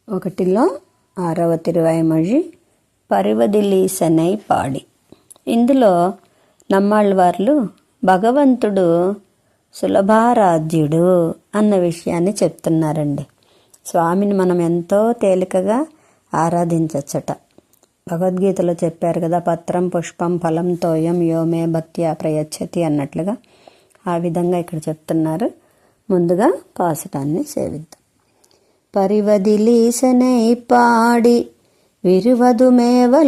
ఒకటిలో 6వ తిరువాయిమొഴി పరివదిలీసనై పాడి. ఇందులో నమ్మాళ్ళవార్లు భగవంతుడు సులభారాధ్యుడు అన్న విషయాన్ని చెప్తున్నారండి. స్వామిని మనం ఎంతో తేలికగా ఆరాధించచ్చట. భగవద్గీతలో చెప్పారు కదా, పత్రం పుష్పం ఫలం తోయం యోమే భక్త్యా ప్రయచ్చతి అన్నట్లుగా. ఆ విధంగా ఇక్కడ చెప్తున్నారు. ముందుగా పాసురాన్ని సేవిద్దాం. పరివదిలీసనై పాడి விருவதுமேவலுருவீர்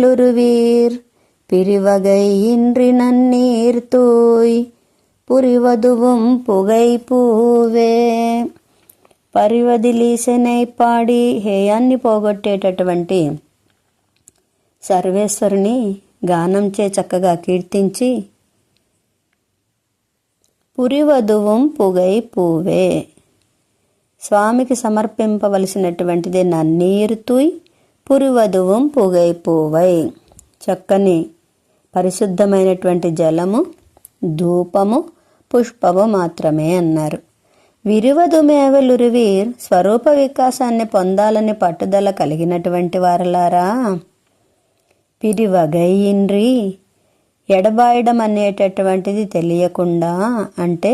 பிரிவகை இன்றி நன்னீர் தூய் புரிவதுவும் புகை పూవే. పరివదిలీసనై పాడి హేయాన్ని పోగొట్టేటటువంటి సర్వేశ్వరుని గానంచే చక్కగా కీర్తించి పురివధువం పుగై పూవే, స్వామికి సమర్పింపవలసినటువంటిది నన్నీరు తూయ్ పురివధువం పుగై పూవై, చక్కని పరిశుద్ధమైనటువంటి జలము, ధూపము, పుష్పము మాత్రమే అన్నారు. విరువధుమేవలురువీర్, స్వరూప వికాసాన్ని పొందాలని పట్టుదల కలిగినటువంటి వారలారా, పిరివగై ఇండ్రి, ఎడబాయడం అనేటటువంటిది తెలియకుండా, అంటే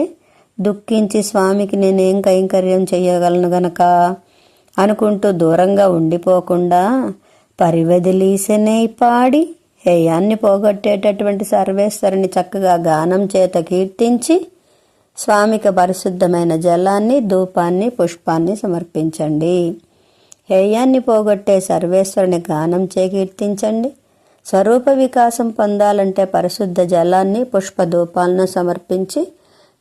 దుఃఖించి స్వామికి నేనేం కైంకర్యం చేయగలను గనక అనుకుంటూ దూరంగా ఉండిపోకుండా పరివదిలీసనై పాడి హేయాన్ని పోగొట్టేటటువంటి సర్వేశ్వరుని చక్కగా గానం చేత కీర్తించి స్వామికి పరిశుద్ధమైన జలాన్ని, ధూపాన్ని, పుష్పాన్ని సమర్పించండి. హేయాన్ని పోగొట్టే సర్వేశ్వరుని గానం చే కీర్తించండి. స్వరూప వికాసం పొందాలంటే పరిశుద్ధ జలాన్ని, పుష్ప ధూపాలను సమర్పించి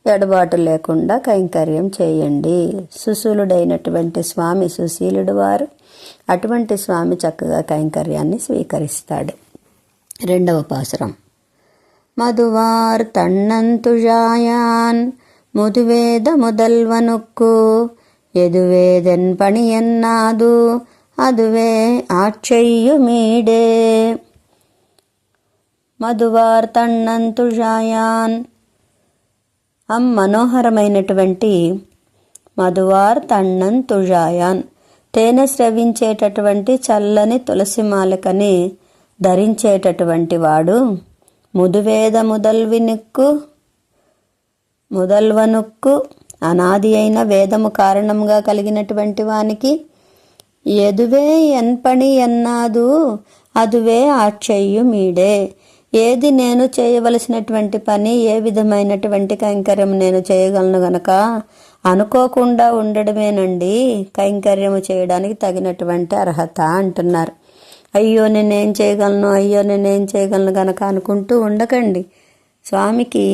ఎడబాటు లేకుండా కైంకర్యం చేయండి. సుశీలుడైనటువంటి స్వామి సుశీలుడు వారు. అటువంటి స్వామి చక్కగా కైంకర్యాన్ని స్వీకరిస్తాడు. 2వ పాసురం. మధువార్ తన్నంతుజాయాన్ ముదువేద முதல்வனுக்கு ఎదువేదెన్ పణియన్నాదు అదువే ఆక్షయ్యుమీడే. మధువార్ తన్నంతుజాయాన్, మనోహరమైనటువంటి మధువార్ తన్నన్ తుజాయాన్, తేనె స్రవించేటటువంటి చల్లని తులసి మాలికని ధరించేటటువంటి వాడు. ముదువేద ముదల్వనుక్కు, అనాది అయిన వేదము కారణంగా కలిగినటువంటి వానికి ఎదువే ఎన్పణి ఎన్నాదు అదువే ఆక్షయ్యు మీడే, ఏది నేను చేయవలసినటువంటి పని, ఏ విధమైనటువంటి కైంకర్యం నేను చేయగలను గనక అనుకోకుండా ఉండడమేనండి కైంకర్యము చేయడానికి తగినటువంటి అర్హత అంటున్నారు. అయ్యో నేనేం చేయగలను గనక అనుకుంటూ ఉండకండి. స్వామికి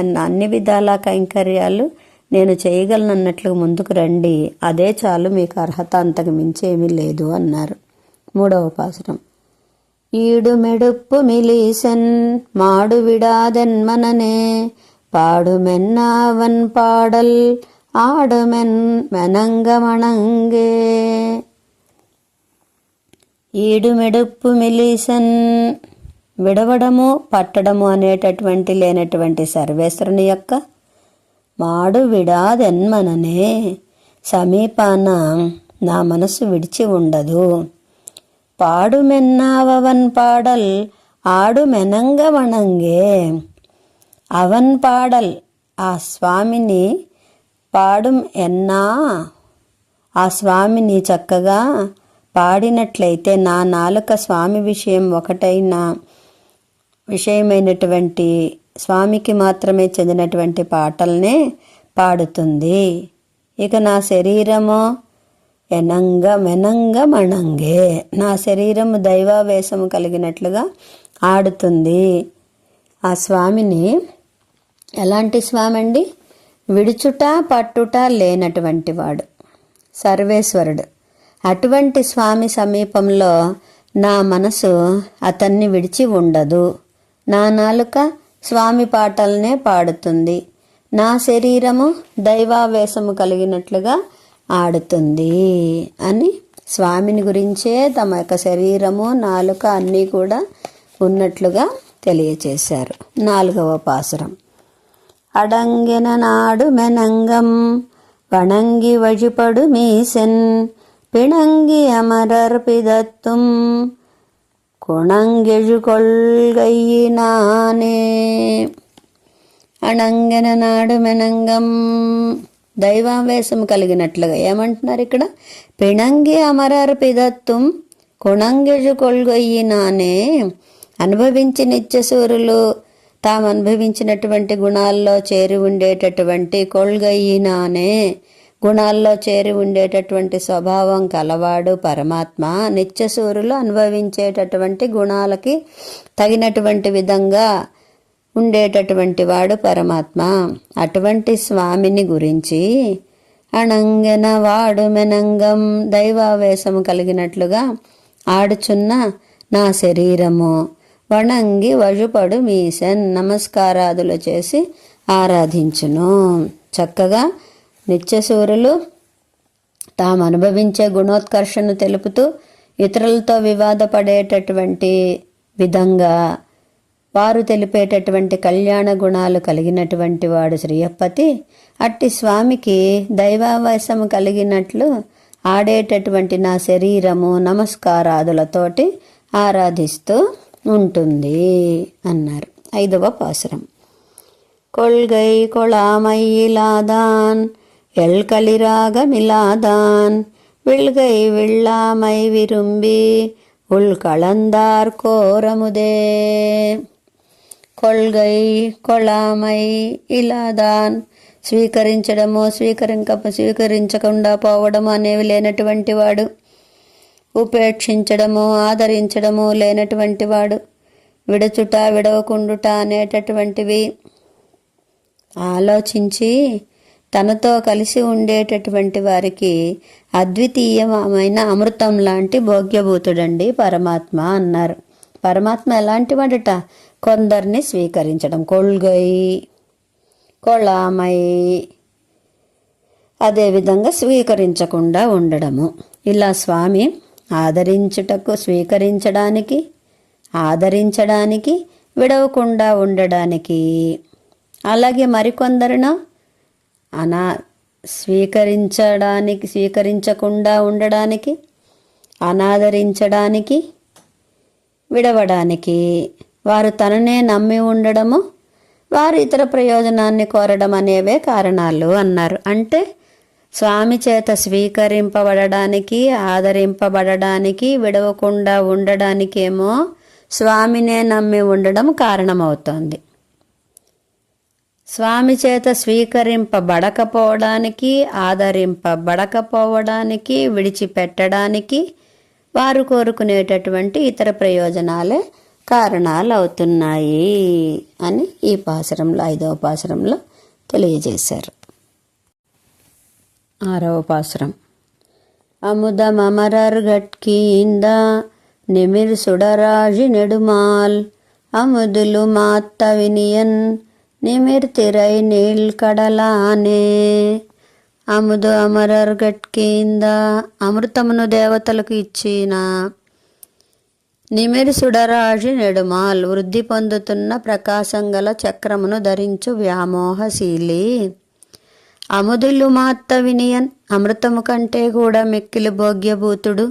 అన్ని విధాల కైంకర్యాలు నేను చేయగలను అన్నట్లుగా ముందుకు రండి. అదే చాలు, మీకు అర్హత అంతకు మించేమీ లేదు అన్నారు. 3వ పాసురం. ఈడు మెడుప్పు మిలీసన్ మాడు విడాదెన్మననే పాడుమెన్నావన్ పాడల్ ఆడుమెన్ మెనంగమణంగే. ఈడు మెడుప్పు మిలీసన్, విడవడము పట్టడము అనేటటువంటి లేనటువంటి సర్వేశ్వరుని యొక్క మాడు విడాదెన్మననే, సమీపాన నా మనసు విడిచి ఉండదు. పాడుమెన్నావన్ పాడల్ ఆడుమెనంగ వణంగే. అవన్ పాడల్, ఆ స్వామిని పాడు ఎన్నా, ఆ స్వామిని చక్కగా పాడినట్లయితే నా నాలుక స్వామి విషయమైనటువంటి స్వామికి మాత్రమే చెందినటువంటి పాటల్నే పాడుతుంది. ఇక నా శరీరము మెనంగ మణంగే, నా శరీరము దైవావేశము కలిగినట్లుగా ఆడుతుంది. ఆ స్వామిని, ఎలాంటి స్వామి అండి? విడుచుట పట్టుట లేనటువంటి వాడు సర్వేశ్వరుడు. అటువంటి స్వామి సమీపంలో నా మనసు అతన్ని విడిచి ఉండదు. నా నాలుక స్వామి పాటలనే పాడుతుంది. నా శరీరము దైవావేశము కలిగినట్లుగా ఆడుతుంది అని స్వామిని గురించే తమ యొక్క శరీరము, నాలుక అన్నీ కూడా ఉన్నట్లుగా తెలియచేశారు. 4వ పాసురం. అడంగిన నాడు మెనంగం వణంగి వழிపడు మీసెన్ பிணங்கி அமரர் பிதத்தும் குணங்கெழு கொள்கையினானே. అణంగన నాడు మెనంగం, దైవావేశం కలిగినట్లుగా ఏమంటున్నారు ఇక్కడ? పిణంగి అమరర్ పిదత్తుం కుణంగెజు కొల్గొయ్యినానే. అనుభవించి నిత్యసూరులు తాము అనుభవించినటువంటి గుణాల్లో చేరి ఉండేటటువంటి కొల్గయ్యినానే, గుణాల్లో చేరి ఉండేటటువంటి స్వభావం కలవాడు పరమాత్మ. నిత్యసూరులు అనుభవించేటటువంటి గుణాలకి తగినటువంటి విధంగా ఉండేటటువంటి వాడు పరమాత్మ. అటువంటి స్వామిని గురించి అణంగన వాడు మెనంగం, దైవావేశము కలిగినట్లుగా ఆడుచున్న నా శరీరము వణంగి వజుపడు మీసెన్, నమస్కారాదులు చేసి ఆరాధించును. చక్కగా నిత్యసూరులు తాము అనుభవించే గుణోత్కర్షను తెలుపుతూ ఇతరులతో వివాదపడేటటువంటి విధంగా వారు తెలిపేటటువంటి కళ్యాణ గుణాలు కలిగినటువంటి వాడు శ్రీయప్పతి. అట్టి స్వామికి దైవావేశము కలిగినట్లు ఆడేటటువంటి నా శరీరము నమస్కారాదులతోటి ఆరాధిస్తూ ఉంటుంది అన్నారు. 5వ పాసురం. కొల్గై కొళామయ్యిలాదాన్ ఎల్కలిరాగమిలాదాన్ విల్గై విళ్ళామై విరుంబి ఉల్కళందార్ కోరముదే. కొల్గై కొళామై ఇలాదాన్, స్వీకరించడము స్వీకరించకుండా పోవడము అనేవి లేనటువంటి వాడు. ఉపేక్షించడము ఆదరించడము లేనటువంటి వాడు. విడచుట విడవకుండుట అనేటటువంటివి ఆలోచించి తనతో కలిసి ఉండేటటువంటి వారికి అద్వితీయమైన అమృతం లాంటి భోగ్యభూతుడండి పరమాత్మ అన్నారు. పరమాత్మ ఎలాంటి వాడట? కొందరిని స్వీకరించడం, కొల్గై కొళామై, అదేవిధంగా స్వీకరించకుండా ఉండడము. ఇలా స్వామి ఆదరించుటకు, స్వీకరించడానికి, ఆదరించడానికి, విడవకుండా ఉండడానికి, అలాగే మరికొందరును స్వీకరించకుండా ఉండడానికి, అనాదరించడానికి, విడవడానికి, వారు తననే నమ్మి ఉండడము, వారు ఇతర ప్రయోజనాన్ని కోరడం అనేవే కారణాలు అన్నారు. అంటే స్వామి చేత స్వీకరింపబడడానికి, ఆదరింపబడడానికి, విడవకుండా ఉండడానికేమో స్వామినే నమ్మి ఉండడం కారణమవుతోంది. స్వామి చేత స్వీకరింపబడకపోవడానికి, ఆదరింపబడకపోవడానికి, విడిచిపెట్టడానికి వారు కోరుకునేటటువంటి ఇతర ప్రయోజనాలే కారణాలు అవుతున్నాయి అని ఈ పాసురంలో, 5వ పాసురంలో తెలియజేశారు. 6వ పాసురం. అముదమరర్ గట్కీంద నిమిర్ సుడరాజి నెడుమాల్ అముదులు మాత్త వినియన్ నిమిర్తిరై నీల్ కడలానే. అముదు అమరర్ గట్కీంద, అమృతమును దేవతలకు ఇచ్చిన, నిమిర్ సుడరాజి నెడుమాల్, వృద్ధి పొందుతున్న ప్రకాశం గల చక్రమును ధరించు వ్యామోహశీలి. అముదులు మాత్త వినియన్, అమృతము కంటే కూడా మిక్కిలి భోగ్యభూతుడు.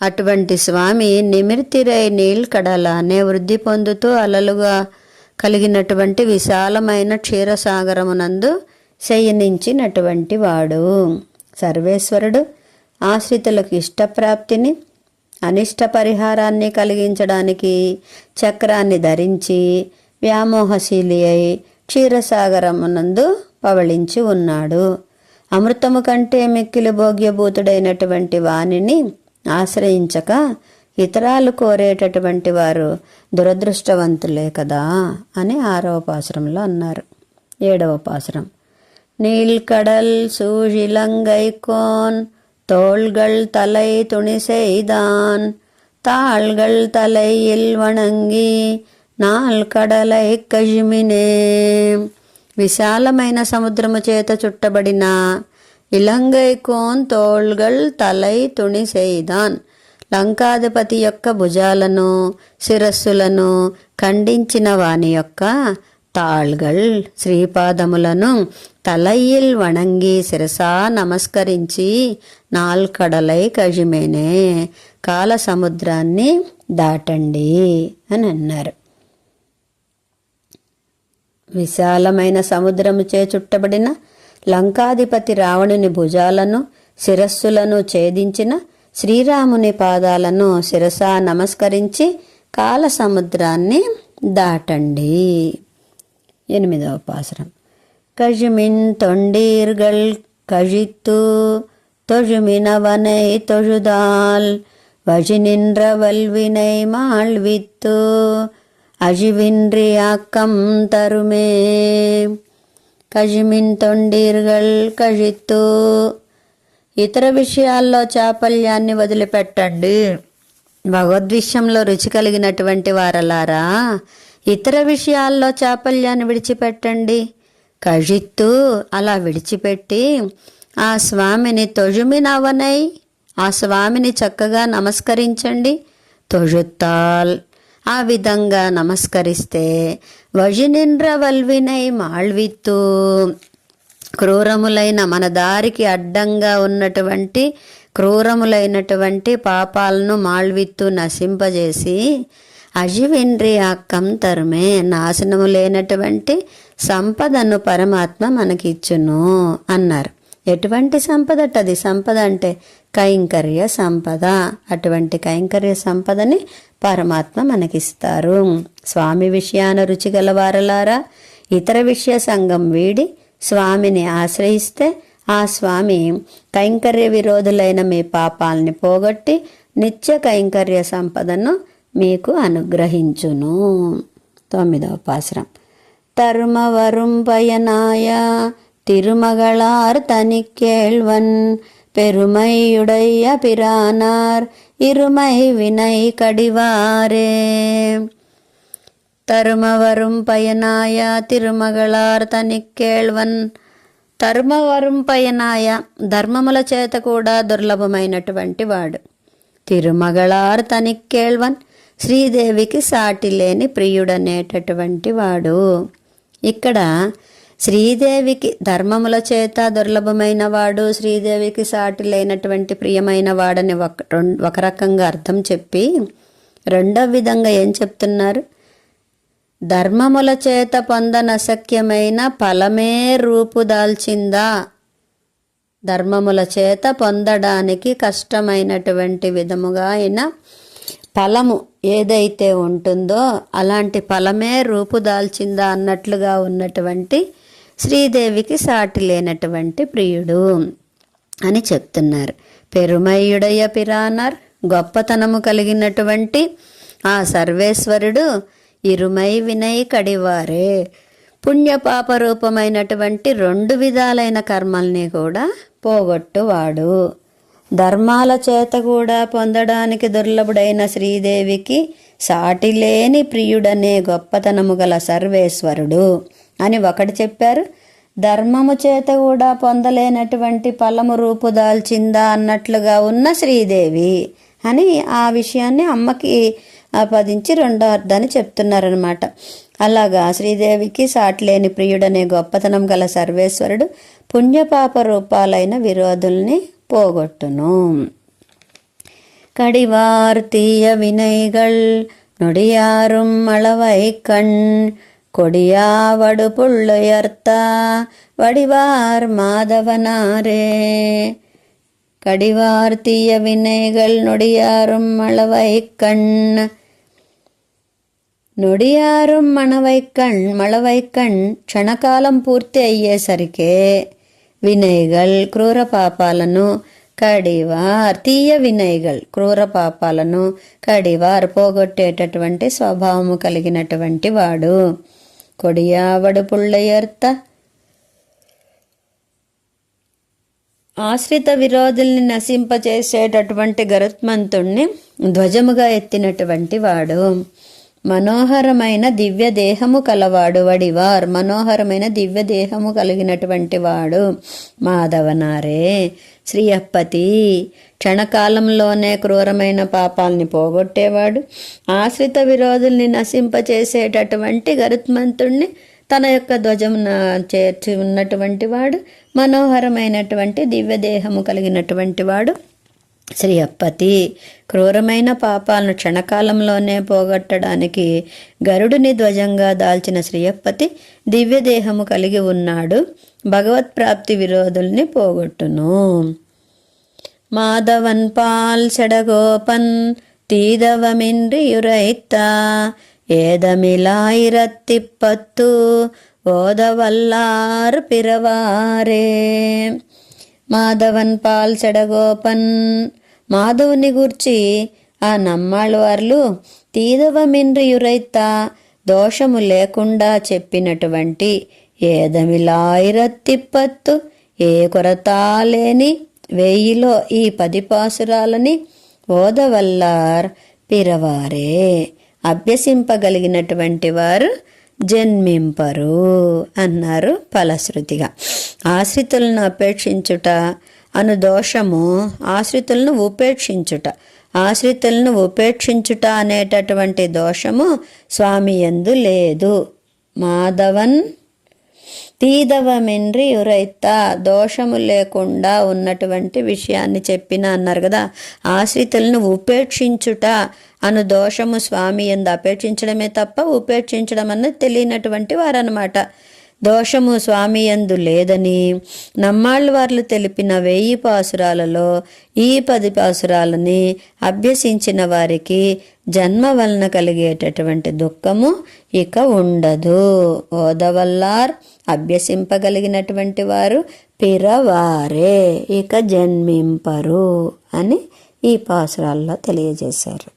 అటువంటి స్వామి నిమిర్తిరై నీల్ కడలానే, వృద్ధి పొందుతూ అలలుగా కలిగినటువంటి విశాలమైన క్షీరసాగరమునందు శయనించినటువంటి వాడు. సర్వేశ్వరుడు ఆశ్రితులకు ఇష్టప్రాప్తిని, అనిష్ట పరిహారాన్ని కలిగించడానికి చక్రాన్ని ధరించి వ్యామోహశీలి అయి క్షీరసాగరమునందు పవళించి ఉన్నాడు. అమృతము కంటే మిక్కిలి భోగ్యభూతుడైనటువంటి వానిని ఆశ్రయించక ఇతరాలు కోరేటటువంటి వారు దురదృష్టవంతులే కదా అని 6వ పాసురంలో అన్నారు. 7వ పాసురం. நீழ்கடல் சூழிலங்கைக்கோன் தோள்கள் தலை துணி செய்தான் தாள்கள் தலையில் వణంగి నాల్కడలై కజిమినే. విశాలమైన సముద్రము చేత చుట్టబడిన ఇలంగైకోన్ తోள்கள் తలై తుణి செய்தான், లంకాధిపతి యొక్క భుజాలను శిరస్సులను ఖండించిన వాని యొక్క తాళ్గల్ శ్రీపాదములను తలయిల్ వణంగి శిరసా నమస్కరించి నాల్కడలై కజిమేనే కాల సముద్రాన్ని దాటండి అని అన్నారు. విశాలమైన సముద్రముచే చుట్టబడిన లంకాధిపతి రావణుని భుజాలను శిరస్సులను ఛేదించిన శ్రీరాముని పాదాలను శిరసా నమస్కరించి కాల సముద్రాన్ని దాటండి. 8వ పాసురం. కజిమిన్ తొండీర్గల్ కజిత్తు தொழுமினவனை தொழுதால் வஜினின்ற வல்வினை மாழ்வித்து అజివింద్రి ఆక్కం తరుమే. కజిమిన్ తొండీర్గల్ కజిత్తు. ఇతర విషయాల్లో చాపల్యాన్ని వదిలిపెట్టండి. భగవద్విషయంలో రుచి కలిగినటువంటి వారలారా, ఇతర విషయాల్లో చాపల్యాన్ని విడిచిపెట్టండి. కజిత్తు అలా విడిచిపెట్టి ఆ స్వామిని తొజుమినవనై, ఆ స్వామిని చక్కగా నమస్కరించండి. తొజుత్తాల్ ఆ విధంగా నమస్కరిస్తే వజినింద్ర వల్వినై మాళ్విత్తు క్రూరములైన మన దారికి అడ్డంగా ఉన్నటువంటి క్రూరములైనటువంటి పాపాలను మాళ్విత్తు నశింపజేసి అజివింద్రి ఆక్కం తరుమే నాశనము లేనటువంటి సంపదను పరమాత్మ మనకిచ్చును అన్నారు. ఎటువంటి సంపదటది? సంపద అంటే కైంకర్య సంపద. అటువంటి కైంకర్య సంపదని పరమాత్మ మనకిస్తారు. స్వామి విషయాన రుచి గలవారలారా, ఇతర విషయ సంఘం వీడి స్వామిని ఆశ్రయిస్తే ఆ స్వామి కైంకర్య విరోధులైన మీ పాపాలని పోగొట్టి నిత్య కైంకర్య సంపదను మీకు అనుగ్రహించును. 9వ పాసురం. తరుమవరుం పయనాయ తిరుమగళార్ తనికేళ్వన్ పెరుమైయుడయ్య పిరానార్ இருமை வினை கடிவாரே. తరుమవరుం పయనాయ తిరుమగళార్ తనికేళ్వన్. తరుమవరుం పయనాయ ధర్మముల చేత కూడా దుర్లభమైనటువంటి వాడు. తిరుమగళార్ తనికేళ్వన్ శ్రీదేవికి సాటి లేని ప్రియుడనేటటువంటి వాడు. ఇక్కడ శ్రీదేవికి ధర్మముల చేత దుర్లభమైన వాడు, శ్రీదేవికి సాటి లేనటువంటి ప్రియమైన వాడని ఒక రకంగా అర్థం చెప్పి రెండవ విధంగా ఏం చెప్తున్నారు? ధర్మముల చేత పొందనశక్యమైన ఫలమే రూపుదాల్చిందా. ధర్మముల చేత పొందడానికి కష్టమైనటువంటి విధముగా అయిన ఫలము ఏదైతే ఉంటుందో అలాంటి ఫలమే రూపుదాల్చిందా అన్నట్లుగా ఉన్నటువంటి శ్రీదేవికి సాటి లేనటువంటి ప్రియుడు అని చెప్తున్నారు. పెరుమయ్యుడయ్య పిరానర్ గొప్పతనము కలిగినటువంటి ఆ సర్వేశ్వరుడు ఇరుమై వినై కడివారే పుణ్యపాప రూపమైనటువంటి 2 విధాలైన కర్మల్ని కూడా పోగొట్టువాడు. ధర్మాల చేత కూడా పొందడానికి దుర్లభుడైన శ్రీదేవికి సాటిలేని ప్రియుడనే గొప్పతనము గల సర్వేశ్వరుడు అని ఒకటి చెప్పారు. ధర్మము చేత కూడా పొందలేనటువంటి ఫలము రూపుదాల్చిందా అన్నట్లుగా ఉన్న శ్రీదేవి అని ఆ విషయాన్ని అమ్మకి ఆపాదించి రెండో అర్థాన్ని చెప్తున్నారనమాట. అలాగా శ్రీదేవికి సాటిలేని ప్రియుడనే గొప్పతనం గల సర్వేశ్వరుడు పుణ్యపాప రూపాలైన విరోధుల్ని పోగొట్టును. కడివార్తీయ వినైగళ్ నొడియారుం అళవైకణ్ கொடியாவடு புள்ளையர்த்த வடிவார் மாதவனாரே. கடிவார் தீய வினைகள் நொடியாரும் மளவைக்கண். నొడియారుం మళవైకణ్ క్షణకాలం పూర్తి అయ్యేసరికే వినయగల్ క్రూర పాపాలను కడివార్ తీయ వినయగల్ క్రూర పాపాలను కడివార్ పోగొట్టేటటువంటి స్వభావము కలిగినటువంటి వాడు. కొడియావడు పుళ్ళయర్త ఆశ్రిత విరోధుల్ని నశింపచేసేటటువంటి గరుత్మంతుణ్ణి ధ్వజముగా ఎత్తినటువంటి వాడు. మనోహరమైన దివ్య దేహము కలవాడు వడివార్ మనోహరమైన దివ్య దేహము కలిగినటువంటి వాడు. మాధవనారే శ్రీయప్పతి క్షణకాలంలోనే క్రూరమైన పాపాలని పోగొట్టేవాడు. ఆశ్రిత విరోధుల్ని నశింపచేసేటటువంటి గరుత్మంతుణ్ణి తన యొక్క ధ్వజమున చేర్చి ఉన్నటువంటి వాడు, మనోహరమైనటువంటి దివ్యదేహము కలిగినటువంటి వాడు శ్రీయప్పతి. క్రూరమైన పాపాలను క్షణకాలంలోనే పోగొట్టడానికి గరుడుని ధ్వజంగా దాల్చిన శ్రీయప్పతి దివ్యదేహము కలిగి ఉన్నాడు. భగవత్ప్రాప్తి విరోధుల్ని పోగొట్టును. మాధవన్ పాల్ సెడగోపన్ తీదవమిన్రియురైత్త ఏదమిలాయిరత్తిప్పత్తు ఓదవల్లారు పిరవారే. మాధవన్ పాల్ సెడగోపన్, మాధవుని గూర్చి ఆ నమ్మాళ్ళవార్లు తీదవమిన్రియురైత్త దోషము లేకుండా చెప్పినటువంటి ఏదమిలాయిరత్తిప్పత్తు ఏ కొరత లేని 1000లో ఈ 10 పాసురాలని ఓదవల్లార్ పిరవారే అభ్యసింపగలిగినటువంటి వారు జన్మింపరు అన్నారు ఫలశ్రుతిగా. ఆశ్రితులను అపేక్షించుట అను దోషము ఆశ్రితులను ఉపేక్షించుట అనేటటువంటి దోషము స్వామి యందు లేదు. మాధవన్ తీదవమిన్రి యురైత్త దోషము లేకుండా ఉన్నటువంటి విషయాన్ని చెప్పిన అన్నారు కదా. ఆశ్రితులను ఉపేక్షించుట అను దోషము స్వామి యందు అపేక్షించడమే తప్ప ఉపేక్షించడం అన్నది తెలియనటువంటి వారన్నమాట. దోషము స్వామి యందు లేదని నమ్మాళ్ళు వార్లు తెలిపిన 1000 పాసురాలలో ఈ 10 పాసురాలని అభ్యసించిన వారికి జన్మ వలన కలిగేటటువంటి దుఃఖము ఇక ఉండదు. ఓదవల్లార్ అభ్యసింపగలిగినటువంటి వారు పిరవారే ఇక జన్మింపరు అని ఈ పాసురాల్లో తెలియజేశారు.